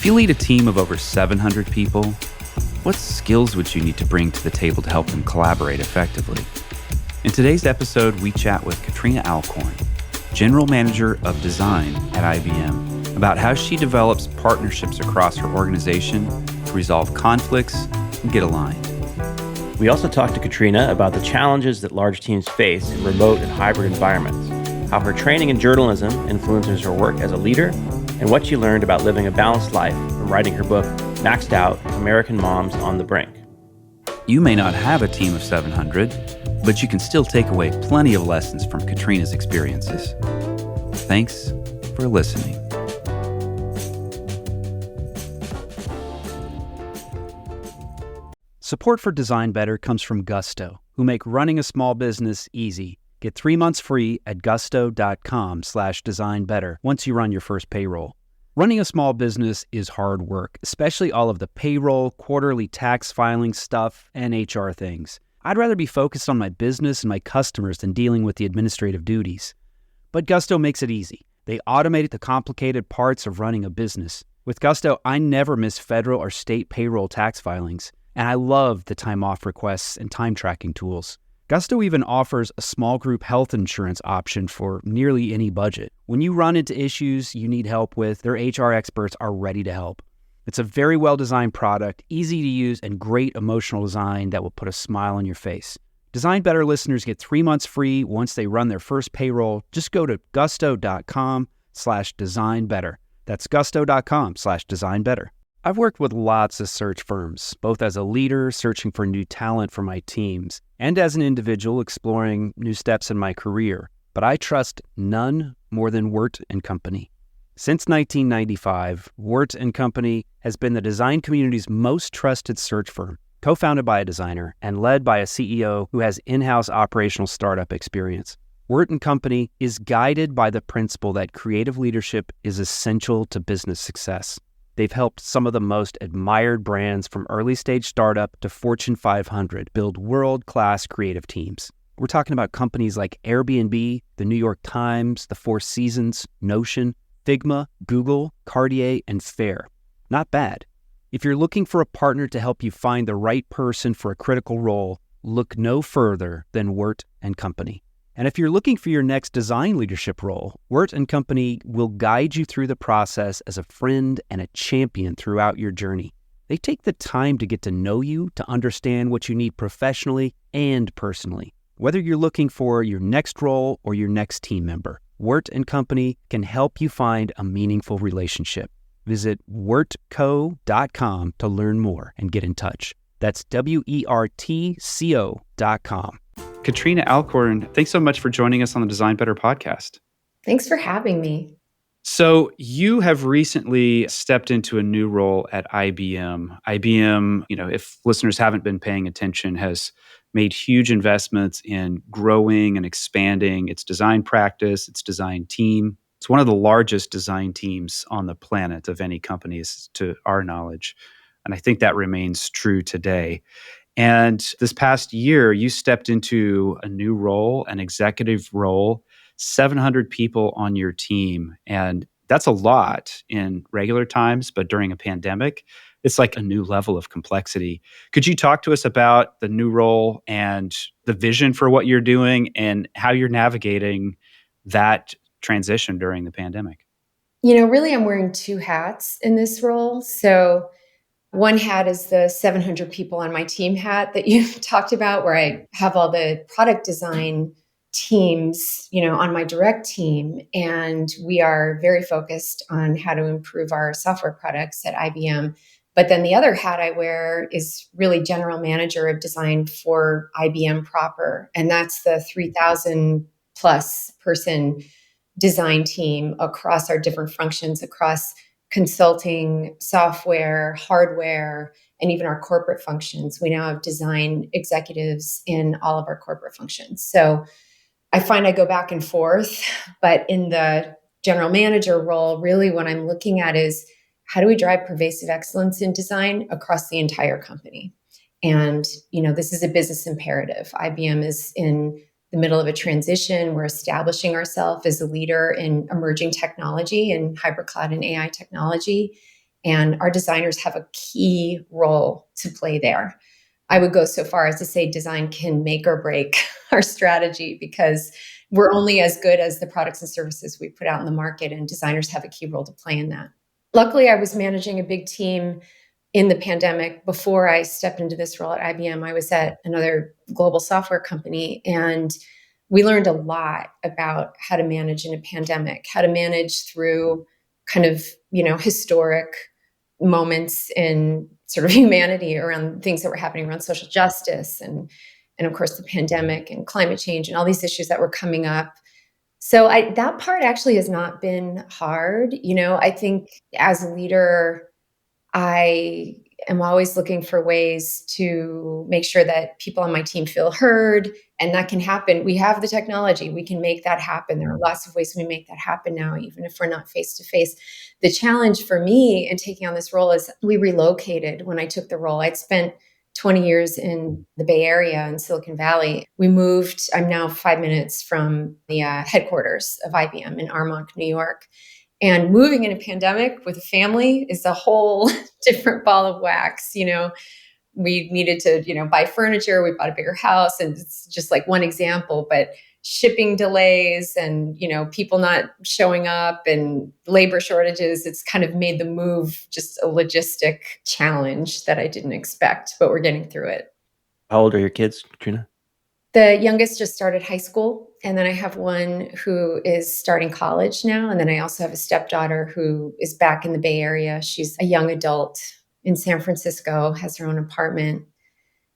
If you lead a team of over 700 people, what skills would you need to bring to the table to help them collaborate effectively? In today's episode, we chat with Katrina Alcorn, General Manager of Design at IBM, about how she develops partnerships across her organization to resolve conflicts and get aligned. We also talked to Katrina about the challenges that large teams face in remote and hybrid environments, how her training in journalism influences her work as a leader, and what she learned about living a balanced life from writing her book, Maxed Out: American Moms on the Brink. You may not have a team of 700, but you can still take away plenty of lessons from Katrina's experiences. Thanks for listening. Support for Design Better comes from Gusto, who make running a small business easy. Get 3 months free at gusto.com/designbetter once you run your first payroll. Running a small business is hard work, especially all of the payroll, quarterly tax filing stuff, and HR things. I'd rather be focused on my business and my customers than dealing with the administrative duties. But Gusto makes it easy. They automate the complicated parts of running a business. With Gusto, I never miss federal or state payroll tax filings, and I love the time off requests and time tracking tools. Gusto even offers a small group health insurance option for nearly any budget. When you run into issues you need help with, their HR experts are ready to help. It's a very well-designed product, easy to use, and great emotional design that will put a smile on your face. Design Better listeners get 3 months free once they run their first payroll. Just go to gusto.com/designbetter. That's gusto.com/designbetter. I've worked with lots of search firms, both as a leader searching for new talent for my teams, and as an individual exploring new steps in my career. But I trust none more than Wirt & Company. Since 1995, Wirt & Company has been the design community's most trusted search firm, co-founded by a designer and led by a CEO who has in-house operational startup experience. Wirt & Company is guided by the principle that creative leadership is essential to business success. They've helped some of the most admired brands from early-stage startup to Fortune 500 build world-class creative teams. We're talking about companies like Airbnb, the New York Times, the Four Seasons, Notion, Figma, Google, Cartier, and Fair. Not bad. If you're looking for a partner to help you find the right person for a critical role, look no further than Wirt & Company. And if you're looking for your next design leadership role, Wirt & Company will guide you through the process as a friend and a champion throughout your journey. They take the time to get to know you, to understand what you need professionally and personally. Whether you're looking for your next role or your next team member, Wirt & Company can help you find a meaningful relationship. Visit wirtco.com to learn more and get in touch. That's WERTCO.com. Katrina Alcorn, thanks so much for joining us on the Design Better podcast. Thanks for having me. So you have recently stepped into a new role at IBM. IBM, if listeners haven't been paying attention, has made huge investments in growing and expanding its design practice, its design team. It's one of the largest design teams on the planet of any companies to our knowledge. And I think that remains true today. And this past year, you stepped into a new role, an executive role, 700 people on your team. And that's a lot in regular times, but during a pandemic, it's like a new level of complexity. Could you talk to us about the new role and the vision for what you're doing and how you're navigating that transition during the pandemic? Really, I'm wearing 2 hats in this role. So one hat is the 700 people on my team hat that you talked about, where I have all the product design teams, on my direct team. And we are very focused on how to improve our software products at IBM. But then the other hat I wear is really general manager of design for IBM proper. And that's the 3,000 plus person design team across our different functions, across consulting, software, hardware, and even our corporate functions. We now have design executives in all of our corporate functions. So I find I go back and forth, but in the general manager role, really what I'm looking at is how do we drive pervasive excellence in design across the entire company? And, this is a business imperative. IBM is in the middle of a transition. We're establishing ourselves as a leader in emerging technology and hybrid cloud and AI technology. And our designers have a key role to play there. I would go so far as to say design can make or break our strategy because we're only as good as the products and services we put out in the market, and designers have a key role to play in that. Luckily, I was managing a big team in the pandemic. Before I stepped into this role at IBM, I was at another global software company, and we learned a lot about how to manage in a pandemic, how to manage through kind of, historic moments in sort of humanity around things that were happening around social justice and of course the pandemic and climate change and all these issues that were coming up. So that part actually has not been hard. I think as a leader, I am always looking for ways to make sure that people on my team feel heard, and that can happen. We have the technology, we can make that happen. There are lots of ways we make that happen now, even if we're not face to face. The challenge for me in taking on this role is we relocated when I took the role. I'd spent 20 years in the Bay Area in Silicon Valley. We moved, I'm now 5 minutes from the headquarters of IBM in Armonk, New York. And moving in a pandemic with a family is a whole different ball of wax. We needed to, buy furniture. We bought a bigger house, and it's just like one example, but shipping delays and, people not showing up and labor shortages, it's kind of made the move just a logistic challenge that I didn't expect, but we're getting through it. How old are your kids, Katrina? The youngest just started high school. And then I have one who is starting college now. And then I also have a stepdaughter who is back in the Bay Area. She's a young adult in San Francisco, has her own apartment.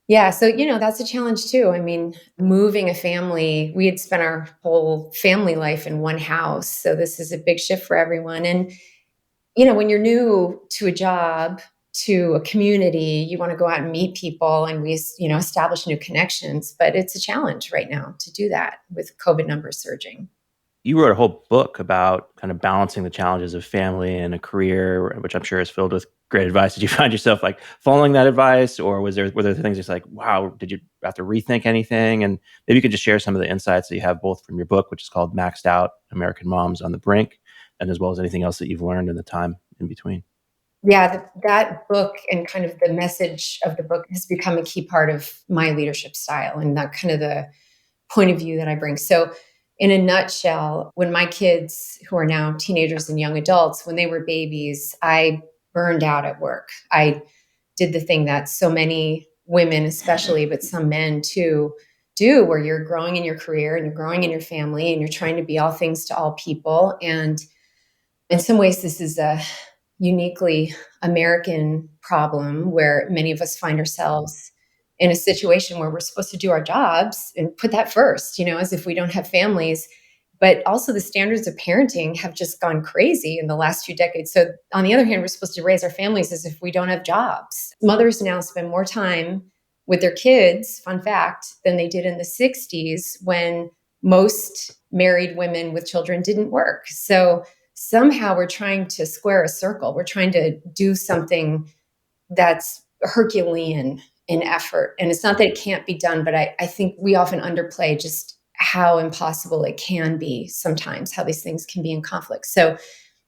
Yeah. So, that's a challenge too. I mean, moving a family, we had spent our whole family life in one house. So this is a big shift for everyone. And, when you're new to a job, to a community, you want to go out and meet people and we, establish new connections. But it's a challenge right now to do that with COVID numbers surging. You wrote a whole book about kind of balancing the challenges of family and a career, which I'm sure is filled with great advice. Did you find yourself like following that advice, or were there things just like, wow, did you have to rethink anything? And maybe you could just share some of the insights that you have both from your book, which is called Maxed Out: American Moms on the Brink, and as well as anything else that you've learned in the time in between. Yeah, that book and kind of the message of the book has become a key part of my leadership style and that kind of the point of view that I bring. So, in a nutshell, when my kids, who are now teenagers and young adults, when they were babies, I burned out at work. I did the thing that so many women, especially, but some men too, do, where you're growing in your career and you're growing in your family and you're trying to be all things to all people. And in some ways, this is a uniquely American problem where many of us find ourselves in a situation where we're supposed to do our jobs and put that first, as if we don't have families. But also the standards of parenting have just gone crazy in the last few decades. So on the other hand, we're supposed to raise our families as if we don't have jobs. Mothers now spend more time with their kids, fun fact, than they did in the 60s when most married women with children didn't work. So somehow we're trying to square a circle. We're trying to do something that's Herculean in effort. And it's not that it can't be done, but I think we often underplay just how impossible it can be sometimes, how these things can be in conflict. So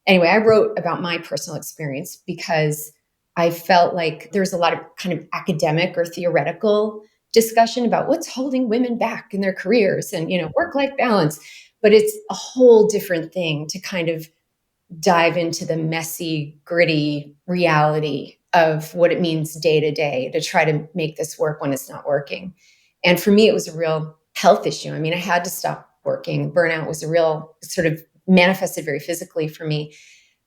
anyway, I wrote about my personal experience because I felt like there's a lot of kind of academic or theoretical discussion about what's holding women back in their careers and, work-life balance. But it's a whole different thing to kind of dive into the messy, gritty reality of what it means day to day to try to make this work when it's not working. And for me, it was a real health issue. I mean, I had to stop working. Burnout was a real sort of manifested very physically for me.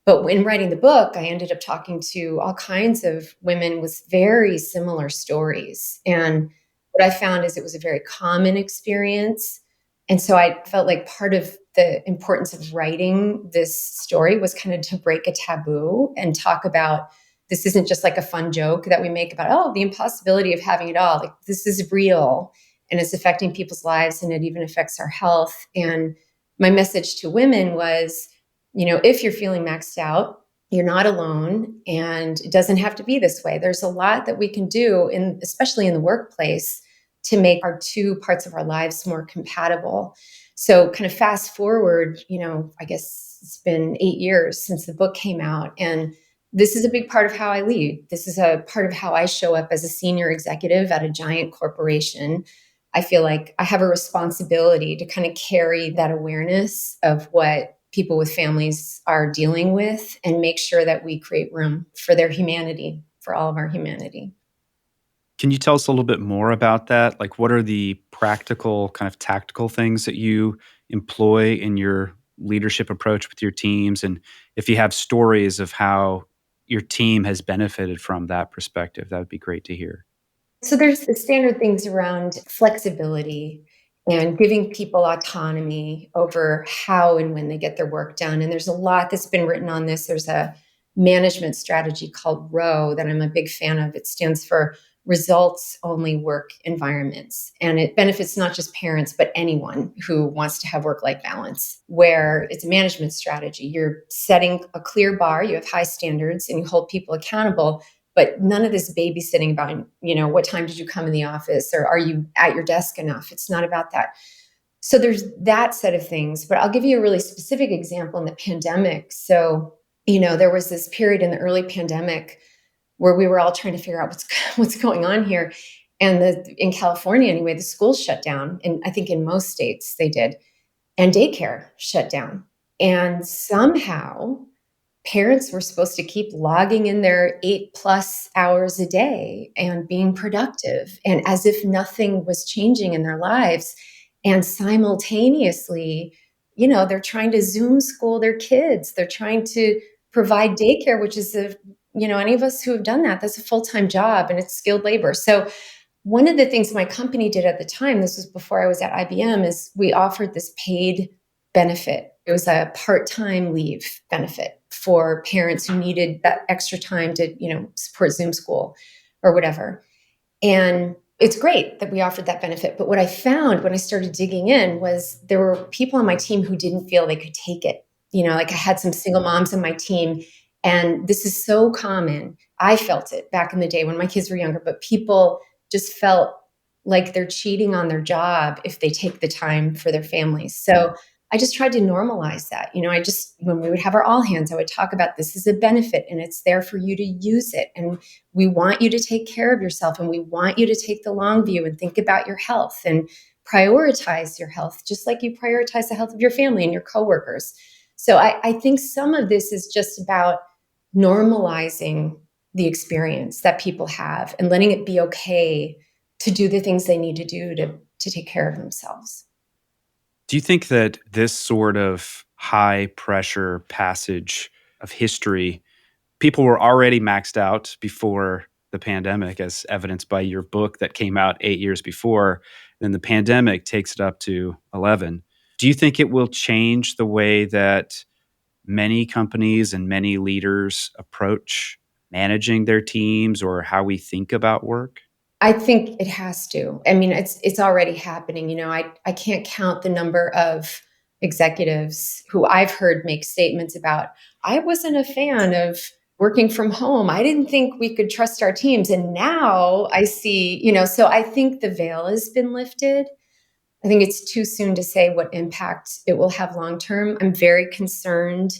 But in writing the book, I ended up talking to all kinds of women with very similar stories. And what I found is it was a very common experience. And so I felt like part of the importance of writing this story was kind of to break a taboo and talk about this isn't just like a fun joke that we make about, the impossibility of having it all. Like, this is real and it's affecting people's lives and it even affects our health. And my message to women was, if you're feeling maxed out, you're not alone and it doesn't have to be this way. There's a lot that we can do, especially in the workplace, to make our two parts of our lives more compatible. So kind of fast forward, I guess it's been 8 years since the book came out. And this is a big part of how I lead. This is a part of how I show up as a senior executive at a giant corporation. I feel like I have a responsibility to kind of carry that awareness of what people with families are dealing with and make sure that we create room for their humanity, for all of our humanity. Can you tell us a little bit more about that? Like, what are the practical, kind of tactical things that you employ in your leadership approach with your teams? And if you have stories of how your team has benefited from that perspective, that would be great to hear. So there's the standard things around flexibility and giving people autonomy over how and when they get their work done. And there's a lot that's been written on this. There's a management strategy called ROW that I'm a big fan of. It stands for results only work environments. And it benefits not just parents, but anyone who wants to have work life balance, where it's a management strategy. You're setting a clear bar, you have high standards, and you hold people accountable, but none of this babysitting about, what time did you come in the office or are you at your desk enough? It's not about that. So there's that set of things, but I'll give you a really specific example in the pandemic. So, there was this period in the early pandemic where we were all trying to figure out what's going on here. And in California, anyway, the schools shut down. And I think in most states they did. And daycare shut down. And somehow parents were supposed to keep logging in their 8+ hours a day and being productive and as if nothing was changing in their lives. And simultaneously, they're trying to Zoom school their kids. They're trying to provide daycare, which is any of us who have done that, that's a full-time job and it's skilled labor. So one of the things my company did at the time, this was before I was at IBM, is we offered this paid benefit. It was a part-time leave benefit for parents who needed that extra time to, support Zoom school or whatever. And it's great that we offered that benefit. But what I found when I started digging in was there were people on my team who didn't feel they could take it. Like I had some single moms on my team, and this is so common. I felt it back in the day when my kids were younger, but people just felt like they're cheating on their job if they take the time for their families. So I just tried to normalize that. When we would have our all hands, I would talk about this is a benefit and it's there for you to use it. And we want you to take care of yourself and we want you to take the long view and think about your health and prioritize your health, just like you prioritize the health of your family and your coworkers. So I think some of this is just about normalizing the experience that people have and letting it be okay to do the things they need to do to take care of themselves. Do you think that this sort of high pressure passage of history, people were already maxed out before the pandemic, as evidenced by your book that came out 8 years before, then the pandemic takes it up to 11. Do you think it will change the way that many companies and many leaders approach managing their teams or how we think about work? I think it has to. I mean, it's already happening. I can't count the number of executives who I've heard make statements about, I wasn't a fan of working from home. I didn't think we could trust our teams. And now I see, so I think the veil has been lifted. I think it's too soon to say what impact it will have long term. I'm very concerned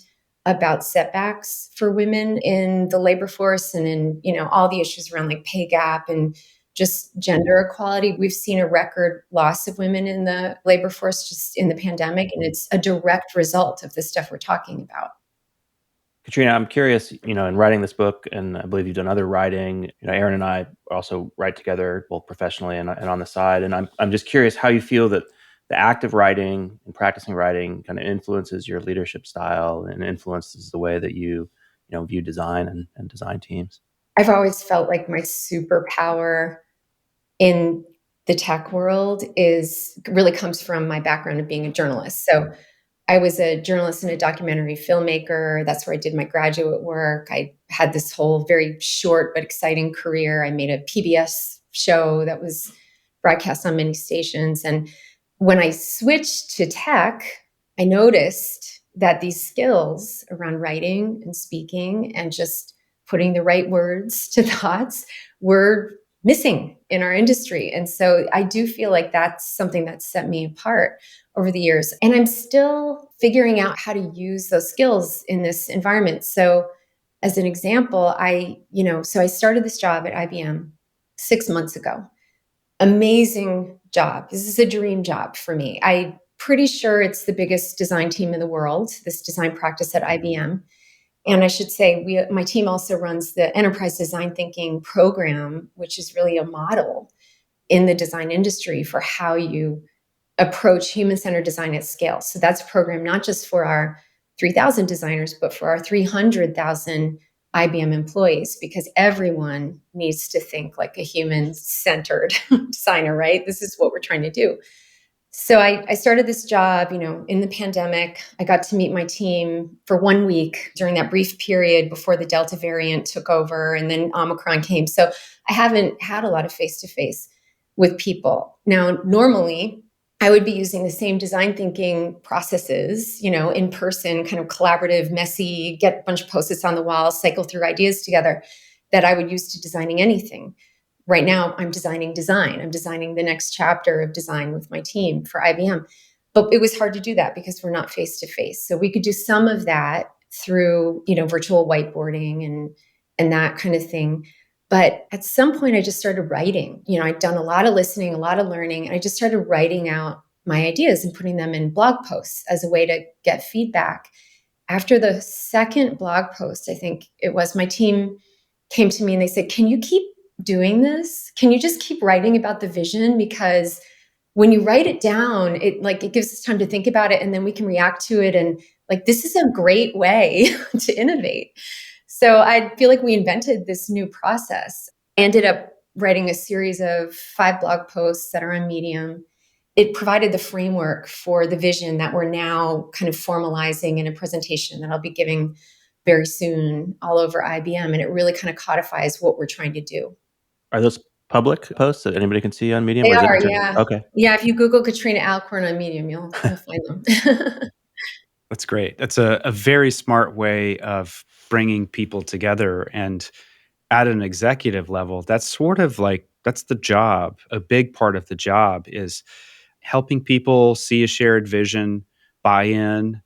about setbacks for women in the labor force and in, all the issues around like pay gap and just gender equality. We've seen a record loss of women in the labor force just in the pandemic, and it's a direct result of the stuff we're talking about. Katrina, I'm curious, in writing this book, and I believe you've done other writing, Aaron and I also write together both professionally and on the side. And I'm just curious how you feel that the act of writing and practicing writing kind of influences your leadership style and influences the way that you view design and design teams. I've always felt like my superpower in the tech world really comes from my background of being a journalist. So I was a journalist and a documentary filmmaker. That's where I did my graduate work. I had this whole very short but exciting career. I made a PBS show that was broadcast on many stations. And when I switched to tech, I noticed that these skills around writing and speaking and just putting the right words to thoughts were missing in our industry. And so I do feel like that's something that set me apart over the years. And I'm still figuring out how to use those skills in this environment. So As an example, so I started this job at IBM 6 months ago. Amazing job. This is a dream job for me. I'm pretty sure it's the biggest design team in the world, this design practice at IBM. And I should say, my team also runs the enterprise design thinking program, which is really a model in the design industry for how you approach human-centered design at scale. So that's a program not just for our 3,000 designers, but for our 300,000 IBM employees, because everyone needs to think like a human-centered designer, right? This is what we're trying to do. So I started this job, in the pandemic. I got to meet my team for 1 week during that brief period before the Delta variant took over and then Omicron came. So I haven't had a lot of face-to-face with people. Now, normally, I would be using the same design thinking processes, in person, kind of collaborative, messy, get a bunch of Post-its on the wall, cycle through ideas together that I would use to designing anything. Right now, I'm designing design. I'm designing the next chapter of design with my team for IBM. But it was hard to do that because we're not face to face. So we could do some of that through, virtual whiteboarding and that kind of thing. But at some point, I just started writing. I'd done a lot of listening, a lot of learning, and I just started writing out my ideas and putting them in blog posts as a way to get feedback. After the second blog post, I think it was, my team came to me and they said, "Can you keep doing this? Can you just keep writing about the vision? Because when you write it down, it gives us time to think about it and then we can react to it. And this is a great way to innovate." So I feel like we invented this new process. I ended up writing a series of 5 blog posts that are on Medium. It provided the framework for the vision that we're now kind of formalizing in a presentation that I'll be giving very soon all over IBM. And it really kind of codifies what we're trying to do. Are those public posts that anybody can see on Medium, They or is it are, internal? yeah. Okay. Yeah, if you Google Katrina Alcorn on Medium, you'll find them. That's great. That's a very smart way of bringing people together. And at an executive level, that's sort of like that's the job. A big part of the job is helping people see a shared vision, buy in.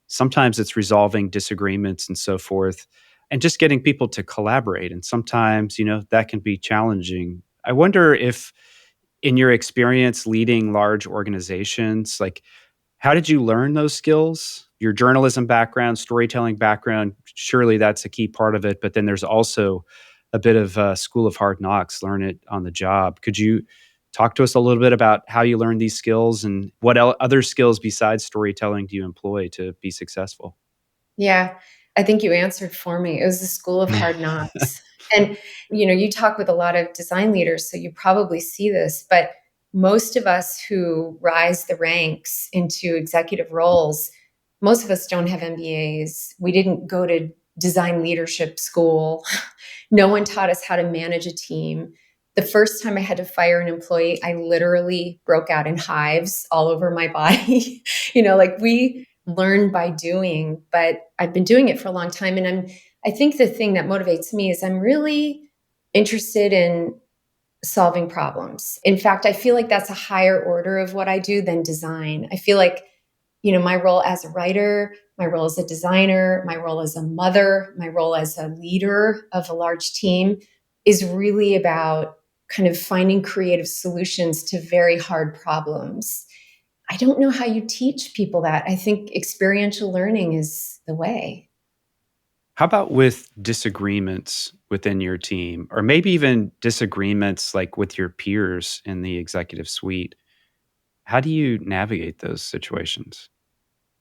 Sometimes it's resolving disagreements and so forth, and just getting people to collaborate. And sometimes, that can be challenging. I wonder if, in your experience leading large organizations, like, how did you learn those skills? Your journalism background, storytelling background, surely that's a key part of it. But then there's also a bit of school of hard knocks, learn it on the job. Could you talk to us a little bit about how you learned these skills and what other skills besides storytelling do you employ to be successful? Yeah, I think you answered for me. It was the school of hard knocks. And, you talk with a lot of design leaders, so you probably see this, but most of us who rise the ranks into executive roles, most of us don't have MBAs. We didn't go to design leadership school. No one taught us how to manage a team. The first time I had to fire an employee, I literally broke out in hives all over my body. We learn by doing, but I've been doing it for a long time. And I think the thing that motivates me is I'm really interested in solving problems. In fact, I feel like that's a higher order of what I do than design. I feel like, my role as a writer, my role as a designer, my role as a mother, my role as a leader of a large team is really about kind of finding creative solutions to very hard problems. I don't know how you teach people that. I think experiential learning is the way. How about with disagreements within your team, or maybe even disagreements like with your peers in the executive suite? How do you navigate those situations?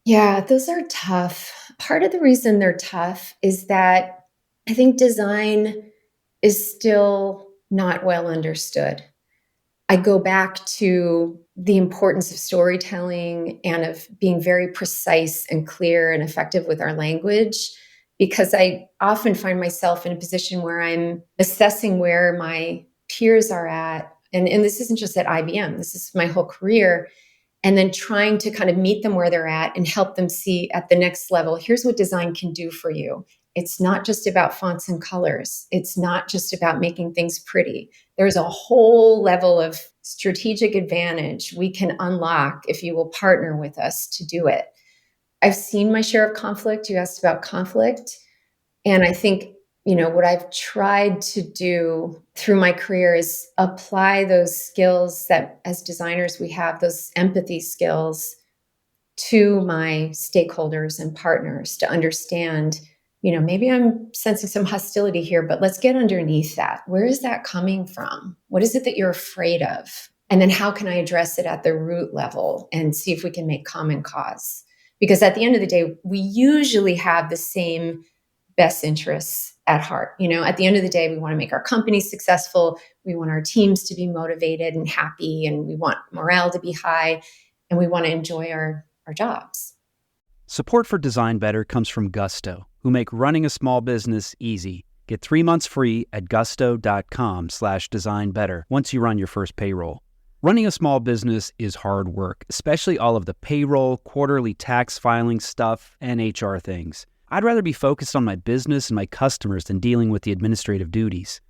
Yeah, those are tough. Part of the reason they're tough is that I think design is still not well understood. I go back to the importance of storytelling and of being very precise and clear and effective with our language, because I often find myself in a position where I'm assessing where my peers are at. And this isn't just at IBM, this is my whole career. And then trying to kind of meet them where they're at and help them see at the next level, here's what design can do for you. It's not just about fonts and colors. It's not just about making things pretty. There's a whole level of strategic advantage we can unlock if you will partner with us to do it. I've seen my share of conflict. You asked about conflict. And I think, what I've tried to do through my career is apply those skills that as designers we have, those empathy skills, to my stakeholders and partners to understand, maybe I'm sensing some hostility here, but let's get underneath that. Where is that coming from? What is it that you're afraid of? And then how can I address it at the root level and see if we can make common cause? Because at the end of the day, we usually have the same best interests at heart. At the end of the day, we want to make our company successful. We want our teams to be motivated and happy, and we want morale to be high, and we want to enjoy our jobs. Support for Design Better comes from Gusto, who make running a small business easy. Get 3 months free at gusto.com/designbetter once you run your first payroll. Running a small business is hard work, especially all of the payroll, quarterly tax filing stuff, and HR things. I'd rather be focused on my business and my customers than dealing with the administrative duties.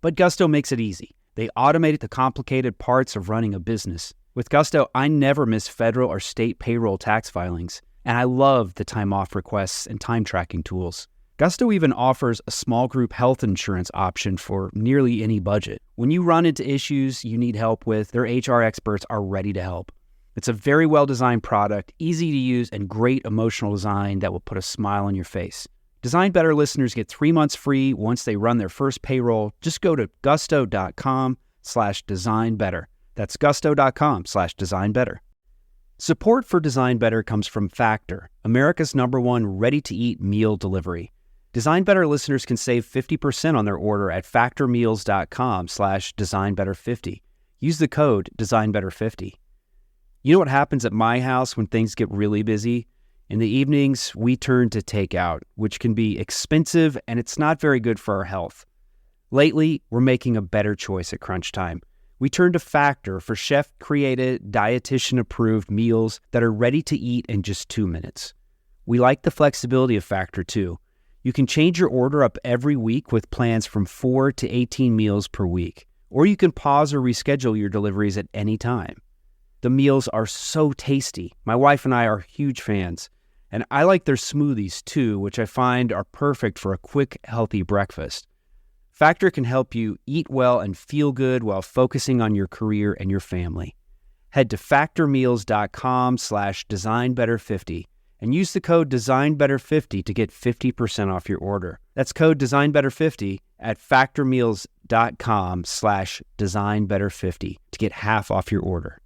But Gusto makes it easy. They automated the complicated parts of running a business. With Gusto, I never miss federal or state payroll tax filings, and I love the time off requests and time tracking tools. Gusto even offers a small group health insurance option for nearly any budget. When you run into issues you need help with, their HR experts are ready to help. It's a very well-designed product, easy to use, and great emotional design that will put a smile on your face. Design Better listeners get 3 months free once they run their first payroll. Just go to gusto.com/designbetter. That's gusto.com/designbetter. Support for Design Better comes from Factor, America's #1 ready-to-eat meal delivery. Design Better listeners can save 50% on their order at factormeals.com/designbetter50. Use the code designbetter50. You know what happens at my house when things get really busy? In the evenings, we turn to takeout, which can be expensive and it's not very good for our health. Lately, we're making a better choice at crunch time. We turn to Factor for chef-created, dietitian-approved meals that are ready to eat in just 2 minutes. We like the flexibility of Factor, too. You can change your order up every week with plans from 4 to 18 meals per week, or you can pause or reschedule your deliveries at any time. The meals are so tasty. My wife and I are huge fans, and I like their smoothies, too, which I find are perfect for a quick, healthy breakfast. Factor can help you eat well and feel good while focusing on your career and your family. Head to factormeals.com/designbetter50 and use the code designbetter50 to get 50% off your order. That's code designbetter50 at factormeals.com/designbetter50 to get half off your order.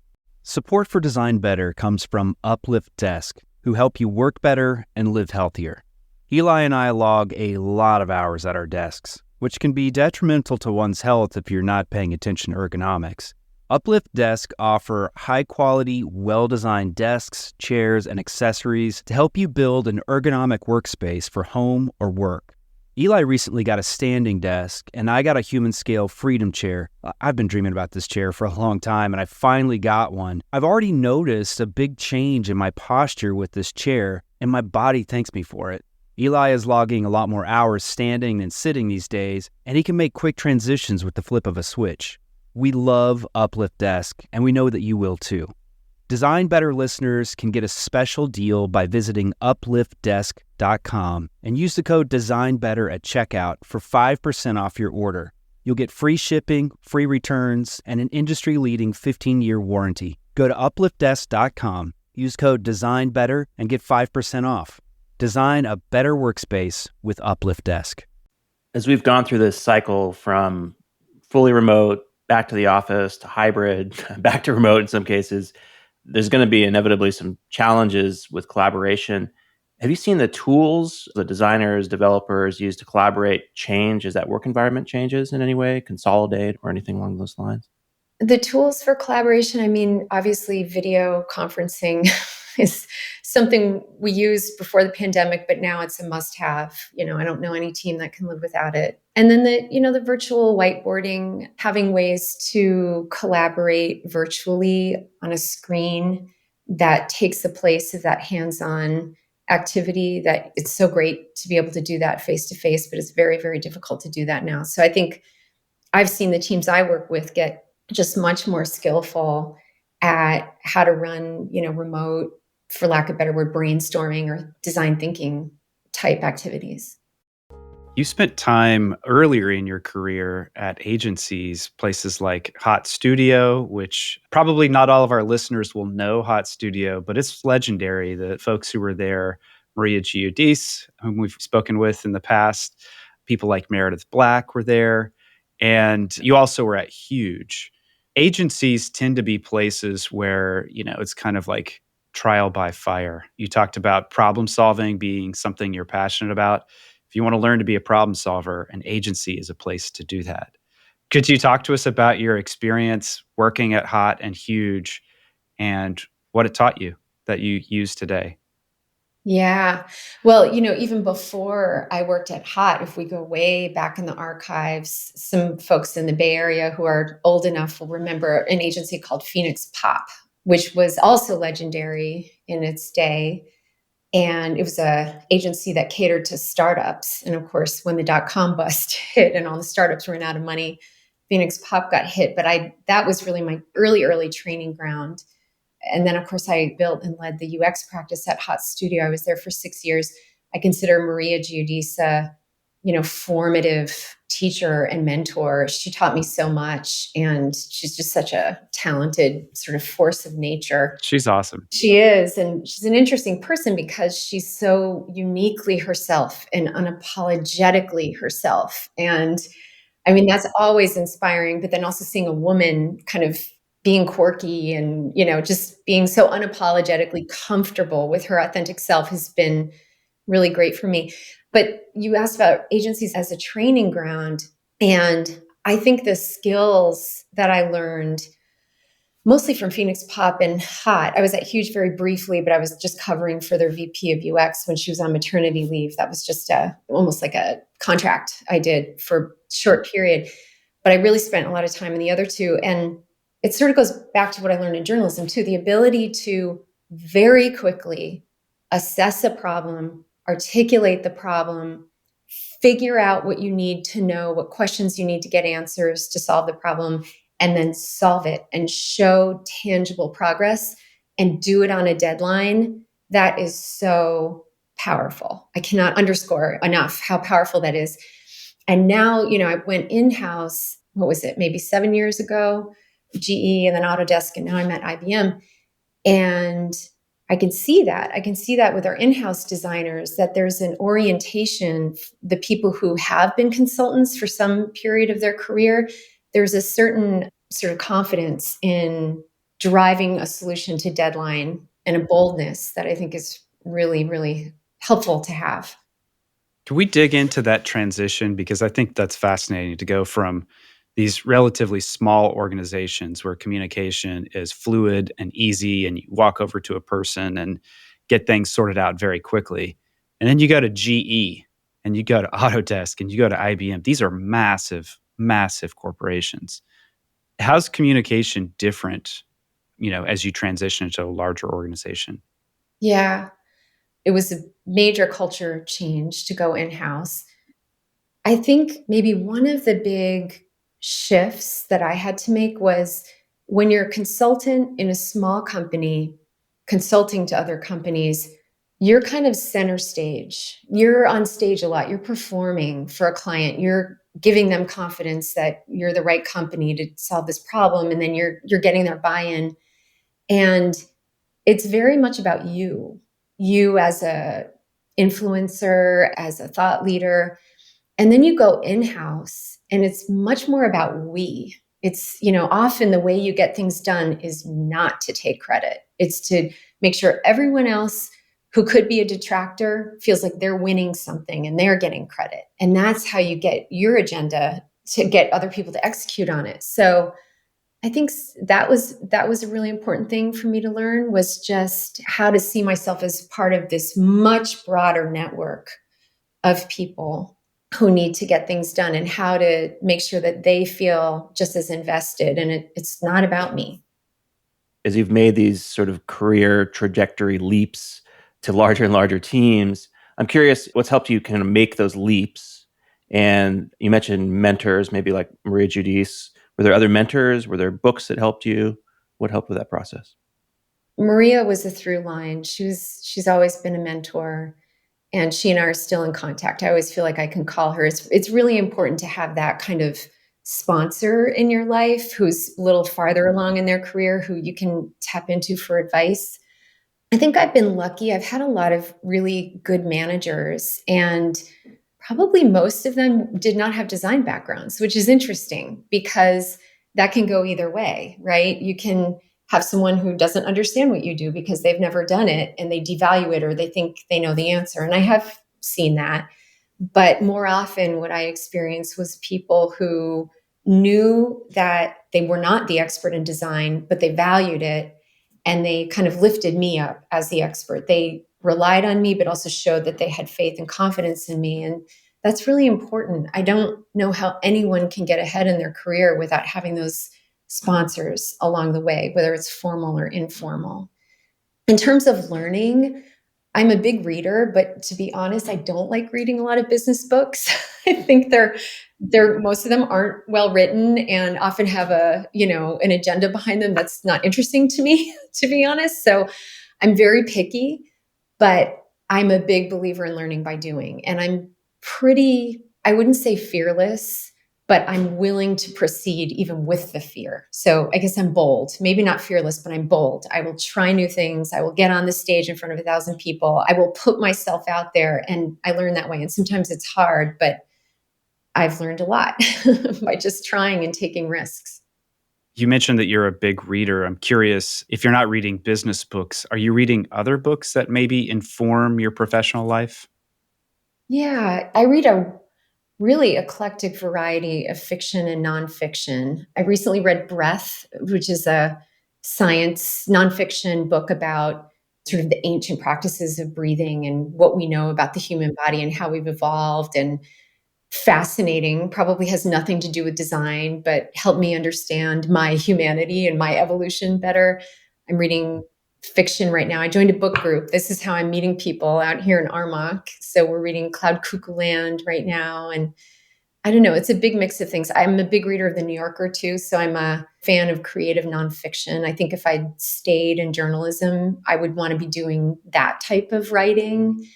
Support for Design Better comes from Uplift Desk, who help you work better and live healthier. Eli and I log a lot of hours at our desks, which can be detrimental to one's health if you're not paying attention to ergonomics. Uplift Desk offer high-quality, well-designed desks, chairs, and accessories to help you build an ergonomic workspace for home or work. Eli recently got a standing desk, and I got a human-scale Freedom chair. I've been dreaming about this chair for a long time, and I finally got one. I've already noticed a big change in my posture with this chair, and my body thanks me for it. Eli is logging a lot more hours standing than sitting these days, and he can make quick transitions with the flip of a switch. We love Uplift Desk, and we know that you will too. Design Better listeners can get a special deal by visiting upliftdesk.com and use the code DESIGNBETTER at checkout for 5% off your order. You'll get free shipping, free returns, and an industry-leading 15-year warranty. Go to upliftdesk.com, use code DESIGNBETTER, and get 5% off. Design a better workspace with Uplift Desk. As we've gone through this cycle from fully remote, back to the office, to hybrid, back to remote in some cases, there's going to be inevitably some challenges with collaboration. Have you seen the tools the designers, developers use to collaborate change as that work environment changes in any way, consolidate, or anything along those lines? The tools for collaboration, obviously video conferencing is something we used before the pandemic, but now it's a must-have. I don't know any team that can live without it. And then the virtual whiteboarding, having ways to collaborate virtually on a screen that takes the place of that hands-on activity, that it's so great to be able to do that face-to-face, but it's very, very difficult to do that now. So I think I've seen the teams I work with get just much more skillful at how to run, remote, for lack of a better word, brainstorming or design thinking type activities. You spent time earlier in your career at agencies, places like Hot Studio, which probably not all of our listeners will know Hot Studio, but it's legendary. The folks who were there, Maria Giudice, whom we've spoken with in the past, people like Meredith Black were there. And you also were at Huge. Agencies tend to be places where, it's kind of like trial by fire. You talked about problem solving being something you're passionate about. If you want to learn to be a problem solver, an agency is a place to do that. Could you talk to us about your experience working at Hot and Huge and what it taught you that you use today? Yeah. Well, even before I worked at Hot, if we go way back in the archives, some folks in the Bay Area who are old enough will remember an agency called Phoenix Pop, which was also legendary in its day. And it was a agency that catered to startups. And of course, when the dot-com bust hit and all the startups ran out of money, Phoenix Pop got hit. But that was really my early training ground. And then, of course, I built and led the UX practice at Hot Studio. I was there for 6 years. I consider Maria Giudice formative teacher and mentor. She taught me so much, and she's just such a talented sort of force of nature. She's awesome. She is, and she's an interesting person because she's so uniquely herself and unapologetically herself. And I mean, that's always inspiring, but then also seeing a woman kind of being quirky and, just being so unapologetically comfortable with her authentic self has been really great for me. But you asked about agencies as a training ground. And I think the skills that I learned mostly from Phoenix Pop and Hot. I was at Huge very briefly, but I was just covering for their VP of UX when she was on maternity leave. That was just almost like a contract I did for a short period. But I really spent a lot of time in the other two. And it sort of goes back to what I learned in journalism too, the ability to very quickly assess a problem, articulate the problem, figure out what you need to know, what questions you need to get answers to solve the problem, and then solve it and show tangible progress and do it on a deadline. That is so powerful. I cannot underscore enough how powerful that is. And now, I went in-house, what was it, maybe 7 years ago, GE and then Autodesk, and now I'm at IBM. And I can see that. I can see that with our in-house designers, that there's an orientation, the people who have been consultants for some period of their career, there's a certain sort of confidence in driving a solution to deadline and a boldness that I think is really, really helpful to have. Can we dig into that transition? Because I think that's fascinating to go from these relatively small organizations where communication is fluid and easy, and you walk over to a person and get things sorted out very quickly. And then you go to GE and you go to Autodesk and you go to IBM. These are massive, massive corporations. How's communication different, as you transition into a larger organization? Yeah, it was a major culture change to go in-house. I think maybe one of the big shifts that I had to make was when you're a consultant in a small company, consulting to other companies, you're kind of center stage. You're on stage a lot. You're performing for a client. You're giving them confidence that you're the right company to solve this problem, and then you're getting their buy-in. And it's very much about you as a influencer, as a thought leader. And then you go in-house and it's much more about we. It's, often the way you get things done is not to take credit. It's to make sure everyone else who could be a detractor feels like they're winning something and they're getting credit. And that's how you get your agenda to get other people to execute on it. So I think that was a really important thing for me to learn, was just how to see myself as part of this much broader network of people who need to get things done, and how to make sure that they feel just as invested. And it's not about me. As you've made these sort of career trajectory leaps to larger and larger teams, I'm curious what's helped you kind of make those leaps. And you mentioned mentors, maybe like Maria Giudice. Were there other mentors? Were there books that helped you? What helped with that process? Maria was a through line. She's always been a mentor. and she and I are still in contact. I always feel like I can call her. It's really important to have that kind of sponsor in your life who's a little farther along in their career, who you can tap into for advice. I think I've been lucky. I've had a lot of really good managers, and probably most of them did not have design backgrounds, which is interesting because that can go either way, right? You can have someone who doesn't understand what you do because they've never done it and they devalue it or they think they know the answer. And I have seen that. But more often, what I experienced was people who knew that they were not the expert in design, but they valued it and they kind of lifted me up as the expert. They relied on me, but also showed that they had faith and confidence in me. And that's really important. I don't know how anyone can get ahead in their career without having those sponsors along the way, whether it's formal or informal. In terms of learning, I'm a big reader, but to be honest, I don't like reading a lot of business books. I think they're most of them aren't well written and often have an agenda behind them that's not interesting to me, to be honest. So I'm very picky, but I'm a big believer in learning by doing. And I'm pretty, I wouldn't say fearless, but I'm willing to proceed even with the fear. So I guess I'm bold, maybe not fearless, but I'm bold. I will try new things. I will get on the stage in front of 1,000 people. I will put myself out there, and I learn that way. And sometimes it's hard, but I've learned a lot by just trying and taking risks. You mentioned that you're a big reader. I'm curious, if you're not reading business books, are you reading other books that maybe inform your professional life? Yeah, I read a really eclectic variety of fiction and nonfiction. I recently read Breath, which is a science nonfiction book about sort of the ancient practices of breathing and what we know about the human body and how we've evolved. And fascinating, probably has nothing to do with design, but helped me understand my humanity and my evolution better. I'm reading fiction right now. I joined a book group. This is how I'm meeting people out here in Armonk. So we're reading Cloud Cuckoo Land right now. And I don't know, it's a big mix of things. I'm a big reader of The New Yorker too. So I'm a fan of creative nonfiction. I think if I'd stayed in journalism, I would want to be doing that type of writing.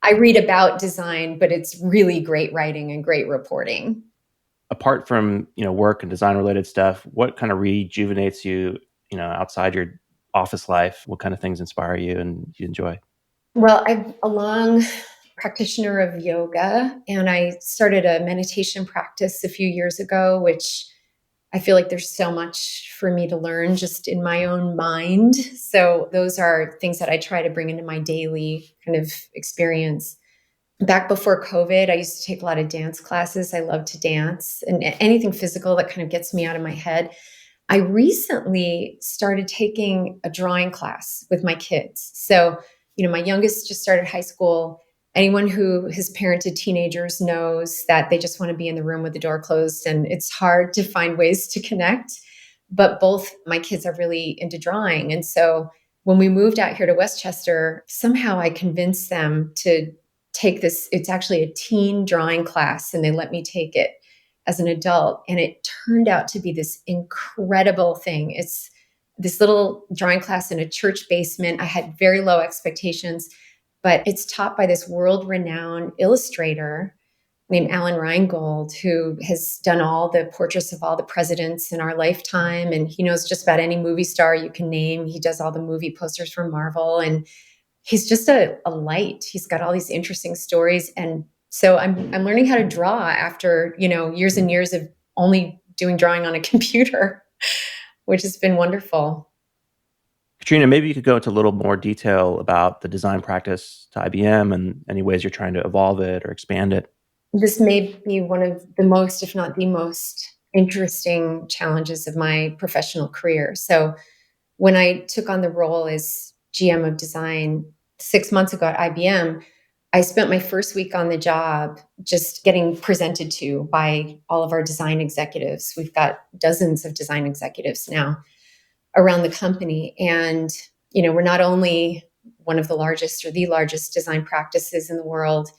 I read about design, but it's really great writing and great reporting. Apart from, work and design related stuff, what kind of rejuvenates you, outside your office life? What kind of things inspire you and you enjoy? Well, I'm a long practitioner of yoga, and I started a meditation practice a few years ago, which I feel like there's so much for me to learn just in my own mind. So those are things that I try to bring into my daily kind of experience. Back before COVID, I used to take a lot of dance classes. I love to dance and anything physical that kind of gets me out of my head. I recently started taking a drawing class with my kids. So, my youngest just started high school. Anyone who has parented teenagers knows that they just want to be in the room with the door closed, and it's hard to find ways to connect. But both my kids are really into drawing. And so when we moved out here to Westchester, somehow I convinced them to take this. It's actually a teen drawing class, and they let me take it as an adult. And it turned out to be this incredible thing. It's this little drawing class in a church basement. I had very low expectations, but it's taught by this world-renowned illustrator named Alan Reingold, who has done all the portraits of all the presidents in our lifetime. And he knows just about any movie star you can name. He does all the movie posters for Marvel. And he's just a light. He's got all these interesting stories. And so I'm learning how to draw after, years and years of only doing drawing on a computer, which has been wonderful. Katrina, maybe you could go into a little more detail about the design practice to IBM and any ways you're trying to evolve it or expand it. This may be one of the most, if not the most interesting challenges of my professional career. So when I took on the role as GM of design 6 months ago at IBM, I spent my first week on the job just getting presented to by all of our design executives. We've got dozens of design executives now around the company. And, we're not only one of the largest or the largest design practices in the world,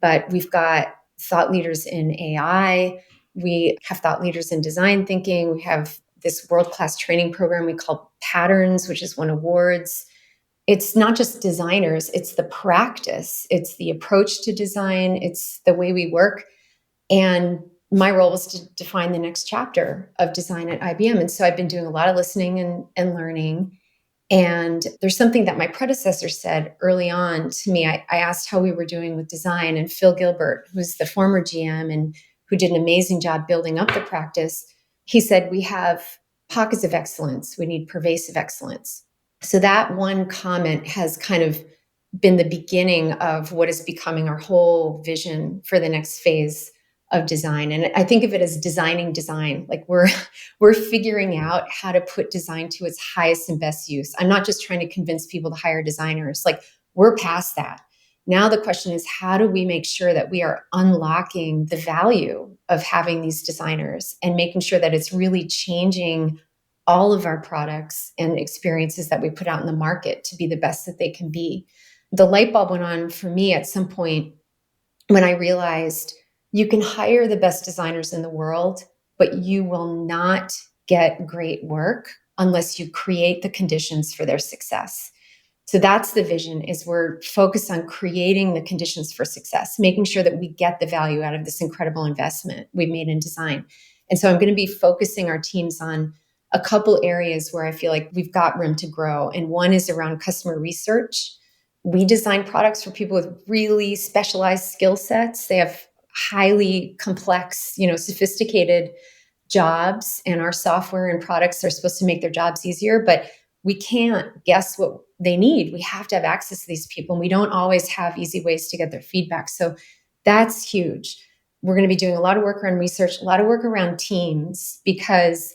but we've got thought leaders in AI. We have thought leaders in design thinking. We have this world-class training program we call Patterns, which has won awards. it's not just designers, it's the practice, it's the approach to design, it's the way we work. And my role was to define the next chapter of design at IBM. And so I've been doing a lot of listening and learning. And there's something that my predecessor said early on to me. I asked how we were doing with design, and Phil Gilbert, who's the former GM and who did an amazing job building up the practice, he said, we have pockets of excellence. We need pervasive excellence. So that one comment has kind of been the beginning of what is becoming our whole vision for the next phase of design. And I think of it as designing design. Like we're figuring out how to put design to its highest and best use. I'm not just trying to convince people to hire designers. Like we're past that. Now the question is, how do we make sure that we are unlocking the value of having these designers and making sure that it's really changing all of our products and experiences that we put out in the market to be the best that they can be? The light bulb went on for me at some point when I realized you can hire the best designers in the world, but you will not get great work unless you create the conditions for their success. So that's the vision, is we're focused on creating the conditions for success, making sure that we get the value out of this incredible investment we've made in design. And so I'm going to be focusing our teams on a couple areas where I feel like we've got room to grow. And one is around customer research. We design products for people with really specialized skill sets. They have highly complex, sophisticated jobs, and our software and products are supposed to make their jobs easier, but we can't guess what they need. We have to have access to these people, and we don't always have easy ways to get their feedback. So that's huge. We're going to be doing a lot of work around research, a lot of work around teams, because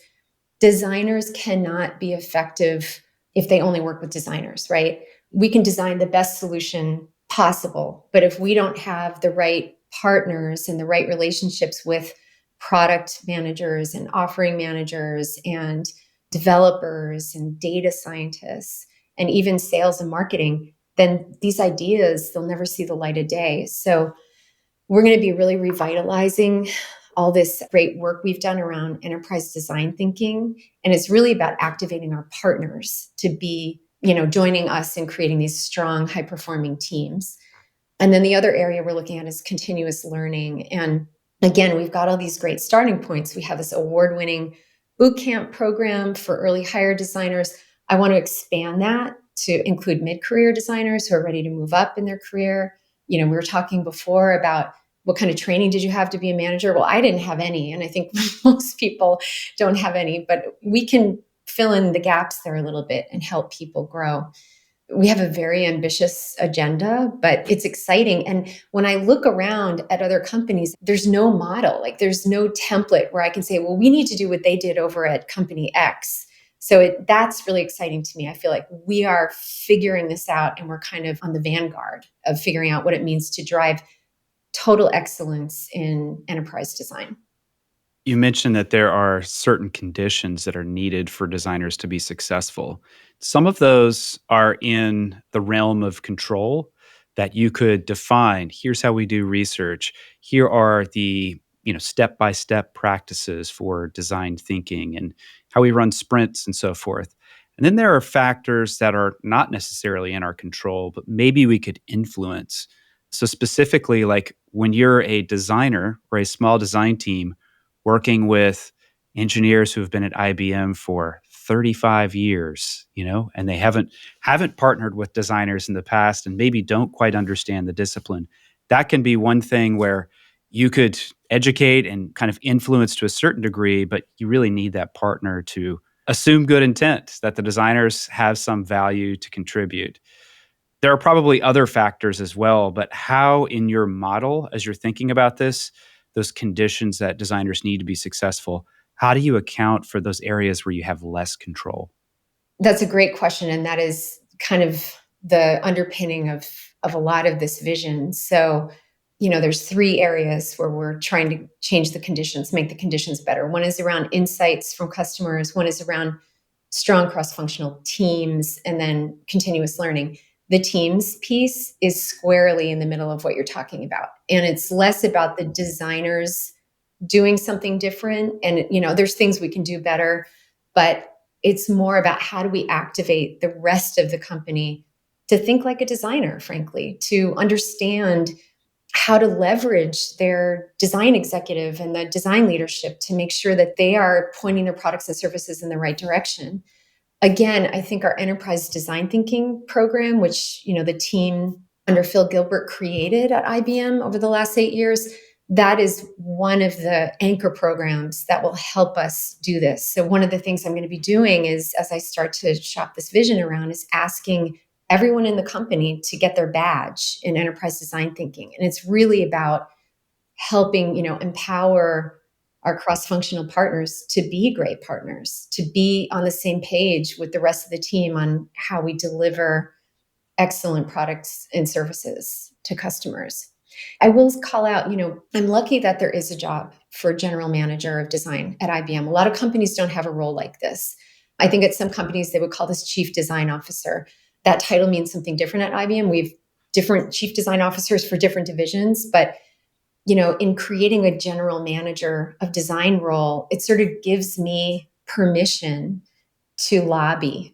designers cannot be effective if they only work with designers, right? We can design the best solution possible, but if we don't have the right partners and the right relationships with product managers and offering managers and developers and data scientists and even sales and marketing, then these ideas, they'll never see the light of day. So we're going to be really revitalizing all this great work we've done around enterprise design thinking. And it's really about activating our partners to be, joining us in creating these strong, high-performing teams. And then the other area we're looking at is continuous learning. And again, we've got all these great starting points. We have this award-winning bootcamp program for early hire designers. I want to expand that to include mid-career designers who are ready to move up in their career. We were talking before about what kind of training did you have to be a manager? Well, I didn't have any, and I think most people don't have any, but we can fill in the gaps there a little bit and help people grow. We have a very ambitious agenda, but it's exciting. And when I look around at other companies, there's no model, like there's no template where I can say, well, we need to do what they did over at company X. So that's really exciting to me. I feel like we are figuring this out, and we're kind of on the vanguard of figuring out what it means to drive total excellence in enterprise design. You mentioned that there are certain conditions that are needed for designers to be successful. Some of those are in the realm of control that you could define. Here's how we do research. Here are the step-by-step practices for design thinking and how we run sprints and so forth. And then there are factors that are not necessarily in our control, but maybe we could influence. So specifically, like when you're a designer or a small design team working with engineers who have been at IBM for 35 years, and they haven't partnered with designers in the past and maybe don't quite understand the discipline. That can be one thing where you could educate and kind of influence to a certain degree, but you really need that partner to assume good intent, that the designers have some value to contribute. There are probably other factors as well, but how in your model, as you're thinking about this, those conditions that designers need to be successful, how do you account for those areas where you have less control? That's a great question. And that is kind of the underpinning of a lot of this vision. So, there's three areas where we're trying to change the conditions, make the conditions better. One is around insights from customers. One is around strong cross-functional teams, and then continuous learning. The teams piece is squarely in the middle of what you're talking about. And it's less about the designers doing something different. And, there's things we can do better, but it's more about how do we activate the rest of the company to think like a designer, frankly, to understand how to leverage their design executive and the design leadership to make sure that they are pointing their products and services in the right direction. Again, I think our enterprise design thinking program, which, the team under Phil Gilbert created at IBM over the last 8 years, that is one of the anchor programs that will help us do this. So one of the things I'm going to be doing is, as I start to shop this vision around, is asking everyone in the company to get their badge in enterprise design thinking. And it's really about helping, empower our cross-functional partners to be great partners, to be on the same page with the rest of the team on how we deliver excellent products and services to customers. I will call out, I'm lucky that there is a job for general manager of design at IBM. A lot of companies don't have a role like this. I think at some companies, they would call this chief design officer. That title means something different at IBM. We have different chief design officers for different divisions, but in creating a general manager of design role, it sort of gives me permission to lobby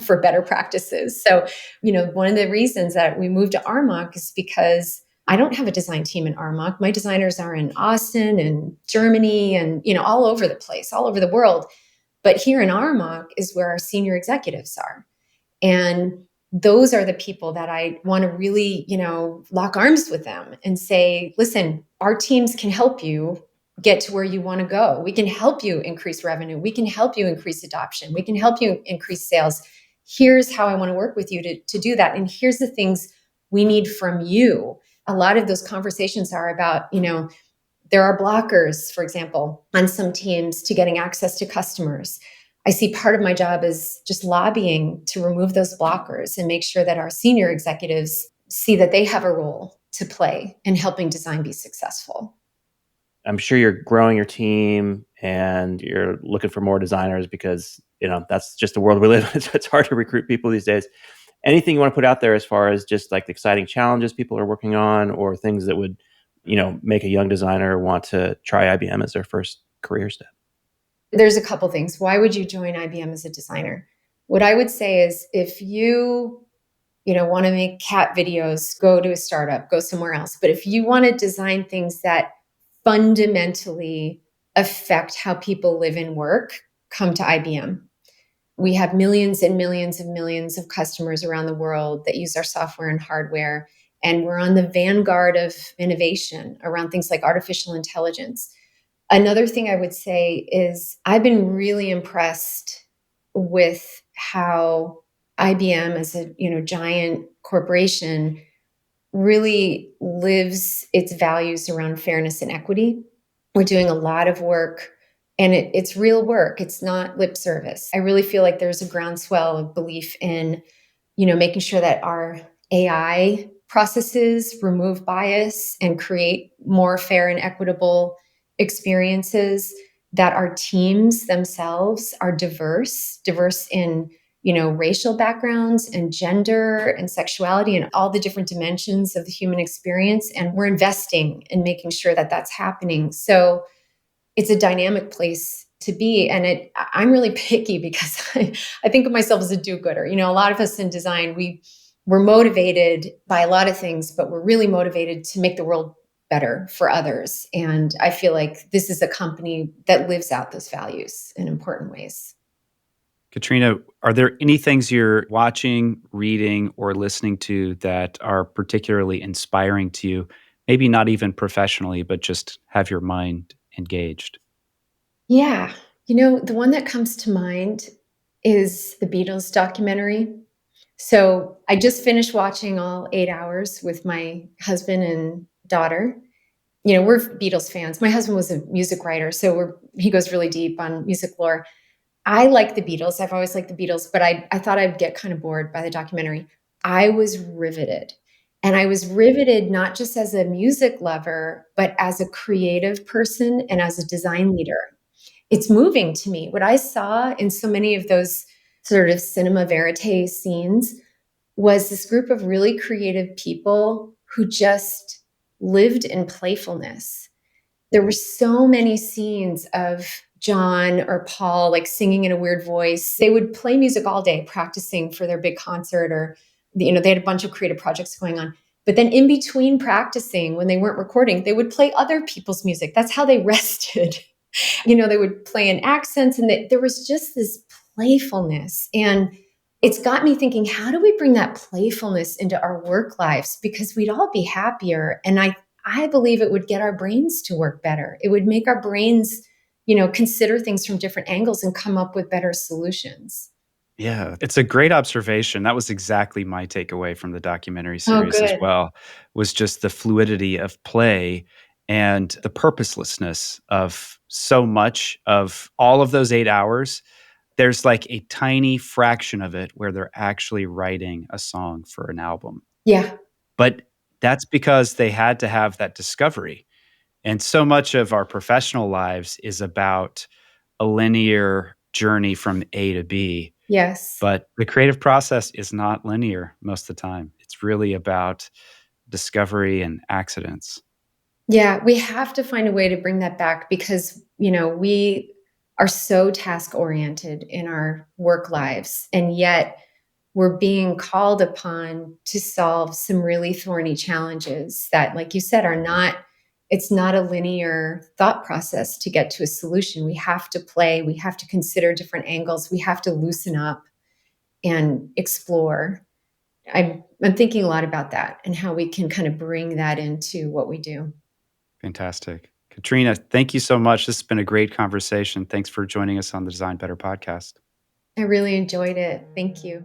for better practices. So, one of the reasons that we moved to RMOC is because I don't have a design team in RMOC. My designers are in Austin and Germany and, all over the place, all over the world. But here in RMOC is where our senior executives are. And those are the people that I want to really, lock arms with them and say, listen, our teams can help you get to where you want to go. We can help you increase revenue. We can help you increase adoption. We can help you increase sales. Here's how I want to work with you to do that. And here's the things we need from you. A lot of those conversations are about, there are blockers, for example, on some teams to getting access to customers. I see part of my job is just lobbying to remove those blockers and make sure that our senior executives see that they have a role to play in helping design be successful. I'm sure you're growing your team and you're looking for more designers because, that's just the world we live in. It's hard to recruit people these days. Anything you want to put out there as far as just like the exciting challenges people are working on or things that would, make a young designer want to try IBM as their first career step? There's a couple things. Why would you join IBM as a designer? What I would say is if you, want to make cat videos, go to a startup, go somewhere else. But if you want to design things that fundamentally affect how people live and work, come to IBM. We have millions and millions and millions of customers around the world that use our software and hardware. And we're on the vanguard of innovation around things like artificial intelligence. Another thing I would say is I've been really impressed with how IBM as a giant corporation really lives its values around fairness and equity. We're doing a lot of work and it's real work. It's not lip service. I really feel like there's a groundswell of belief in, making sure that our AI processes remove bias and create more fair and equitable experiences, that our teams themselves are diverse in racial backgrounds and gender and sexuality and all the different dimensions of the human experience. And we're investing in making sure that that's happening. So it's a dynamic place to be. And I'm really picky because I think of myself as a do-gooder. A lot of us in design, we're motivated by a lot of things, but we're really motivated to make the world better for others. And I feel like this is a company that lives out those values in important ways. Katrina, are there any things you're watching, reading, or listening to that are particularly inspiring to you? Maybe not even professionally, but just have your mind engaged. Yeah. The one that comes to mind is the Beatles documentary. So I just finished watching all 8 hours with my husband and daughter. We're Beatles fans. My husband was a music writer, so he goes really deep on music lore. I like the Beatles. I've always liked the Beatles, but I thought I'd get kind of bored by the documentary. I was riveted. And I was riveted not just as a music lover, but as a creative person and as a design leader. It's moving to me. What I saw in so many of those sort of cinema verite scenes was this group of really creative people who just lived in playfulness. There were so many scenes of John or Paul like singing in a weird voice. They would play music all day, practicing for their big concert or they had a bunch of creative projects going on. But then in between practicing, when they weren't recording, they would play other people's music. That's how they rested. They would play in accents, and there was just this playfulness. And it's got me thinking, how do we bring that playfulness into our work lives? Because we'd all be happier. And I believe it would get our brains to work better. It would make our brains, consider things from different angles and come up with better solutions. Yeah, it's a great observation. That was exactly my takeaway from the documentary Oh, series as good. well, was just the fluidity of play and the purposelessness of so much of all of those 8 hours. There's like a tiny fraction of it where they're actually writing a song for an album. Yeah. But that's because they had to have that discovery. And so much of our professional lives is about a linear journey from A to B. Yes. But the creative process is not linear most of the time. It's really about discovery and accidents. Yeah, we have to find a way to bring that back because, we are so task oriented in our work lives. And yet we're being called upon to solve some really thorny challenges that, like you said, it's not a linear thought process to get to a solution. We have to play, we have to consider different angles, we have to loosen up and explore. I'm thinking a lot about that and how we can kind of bring that into what we do. Fantastic. Katrina, thank you so much. This has been a great conversation. Thanks for joining us on the Design Better podcast. I really enjoyed it. Thank you.